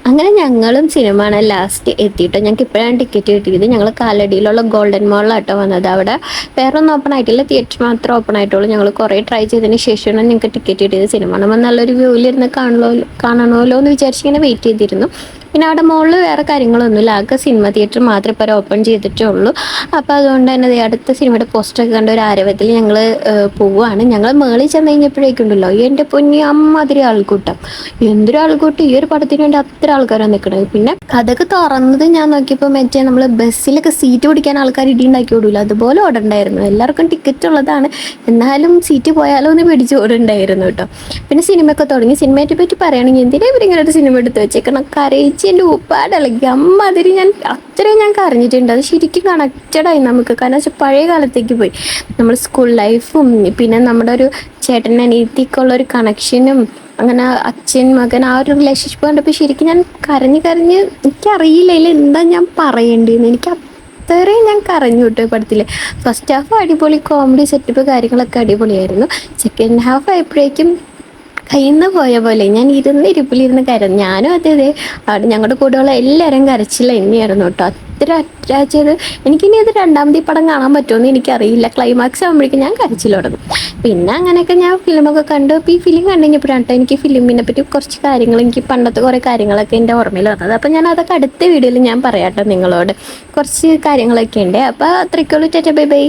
അങ്ങനെ ഞങ്ങളും സിനിമ കാണാൻ ലാസ്റ്റ് എത്തിയിട്ടോ. ഞങ്ങൾക്ക് ഇപ്പോഴാണ് ടിക്കറ്റ് കിട്ടിയത്. ഞങ്ങൾ കാലടിയിലുള്ള ഗോൾഡൻ മോളിലാട്ടോ വന്നത്. അവിടെ വേറെ ഒന്നും ഓപ്പൺ ആയിട്ടില്ല, തിയേറ്റർ മാത്രമേ ഓപ്പൺ ആയിട്ടുള്ളൂ. ഞങ്ങൾ കുറേ ട്രൈ ചെയ്തതിന് ശേഷമാണ് ഞങ്ങൾക്ക് ടിക്കറ്റ് കിട്ടിയത്. സിനിമ കാണുമ്പോൾ നല്ലൊരു വ്യൂവിലിരുന്ന് കാണണമല്ലോ എന്ന് വിചാരിച്ച് ഇങ്ങനെ വെയിറ്റ് ചെയ്തിരുന്നു. പിന്നെ അവിടെ മുകളിൽ വേറെ കാര്യങ്ങളൊന്നുമില്ല, ആകെ സിനിമ തിയേറ്റർ മാത്രമേ ഇപ്പോൾ ഓപ്പൺ ചെയ്തിട്ടേ ഉള്ളൂ. അപ്പോൾ അതുകൊണ്ട് തന്നെ അടുത്ത സിനിമയുടെ പോസ്റ്ററൊക്കെ കണ്ട ഒരു ആരവത്തിൽ ഞങ്ങൾ പോവുകയാണ്. ഞങ്ങൾ മേളിൽ ചെന്ന് കഴിഞ്ഞപ്പോഴേക്കുണ്ടല്ലോ, എൻ്റെ പൊന്നി അമ്മാതിരി ആൾക്കൂട്ടം, എന്തൊരു ആൾക്കൂട്ടം! ഈ ഒരു പടത്തിന് വേണ്ടി അത്ര ആൾക്കാരാണ് നിൽക്കുന്നത്. പിന്നെ കഥക്ക് തുറന്നത് ഞാൻ നോക്കിയപ്പോൾ മറ്റേ നമ്മൾ ബസ്സിലൊക്കെ സീറ്റ് പിടിക്കാൻ ആൾക്കാർ ഇടി ഉണ്ടാക്കി ഓടില്ല, അതുപോലെ ഓടണ്ടായിരുന്നു. എല്ലാവർക്കും ടിക്കറ്റ് ഉള്ളതാണ്, എന്നാലും സീറ്റ് പോയാലോ എന്ന് പിടിച്ച് ഓടുണ്ടായിരുന്നു കേട്ടോ. പിന്നെ സിനിമയൊക്കെ തുടങ്ങി. സിനിമയെ പറ്റി പറയുകയാണെങ്കിൽ എന്തിനാ ഇവരിങ്ങനെ ഒരു സിനിമ എടുത്ത് വെച്ചേക്കണം, കരയിച്ച് എൻ്റെ ഉപ്പാടളക്കി അമ്മാതിരി. അത്രയും ഞാൻ കരഞ്ഞിട്ടുണ്ട്. അത് ശരിക്കും കണക്റ്റഡായി നമുക്ക്. കാരണം വെച്ചാൽ പഴയ കാലത്തേക്ക് പോയി, നമ്മൾ സ്കൂൾ ലൈഫും പിന്നെ നമ്മുടെ ഒരു ചേട്ടൻ അനിയത്തിക്കുള്ള ഒരു കണക്ഷനും, അങ്ങനെ അച്ഛൻ മകൻ ആ ഒരു റിലേഷൻഷിപ്പ് കണ്ടപ്പോൾ ശരിക്കും ഞാൻ കരഞ്ഞ് എനിക്കറിയില്ല ഇതിൽ എന്താ ഞാൻ പറയേണ്ടതെന്ന്. അത്രയും ഞാൻ കരഞ്ഞു വിട്ടു പടത്തിൽ. ഫസ്റ്റ് ഹാഫ് അടിപൊളി കോമഡി സെറ്റപ്പ് കാര്യങ്ങളൊക്കെ അടിപൊളിയായിരുന്നു. സെക്കൻഡ് ഹാഫ് ആയപ്പോഴേക്കും കയ്യിൽ നിന്ന് പോയ പോലെ ഞാൻ ഇരിപ്പിലിരുന്ന് കരഞ്ഞു. ഞാനും അതെ അവിടെ ഞങ്ങളുടെ കൂടെയുള്ള എല്ലാവരും കരച്ചില്ല തന്നെയായിരുന്നു കേട്ടോ. അത്ര അറ്റാച്ച് ചെയ്ത് എനിക്കിനി അത് രണ്ടാമത് ഈ പടം കാണാൻ പറ്റുമെന്ന് എനിക്കറിയില്ല. ക്ലൈമാക്സ് ആകുമ്പോഴേക്കും ഞാൻ കരച്ചിൽ തുടങ്ങും. പിന്നെ അങ്ങനെയൊക്കെ ഞാൻ ഫിലിമൊക്കെ കണ്ടു. അപ്പോൾ ഈ ഫിലിം കണ്ടുകഴിഞ്ഞപ്പോഴാണ് കേട്ടോ എനിക്ക് ഫിലിമിനെ പറ്റി കുറച്ച് കാര്യങ്ങൾ, എനിക്ക് പണ്ടത്തെ കുറേ കാര്യങ്ങളൊക്കെ എൻ്റെ ഓർമ്മയിൽ വന്നത്. അപ്പോൾ ഞാൻ അതൊക്കെ അടുത്ത വീഡിയോയിൽ ഞാൻ പറയാം കേട്ടോ നിങ്ങളോട്. കുറച്ച് കാര്യങ്ങളൊക്കെ ഉണ്ട്. അപ്പോൾ അത്രയ്ക്കുള്ളൂ. Tata bye bye.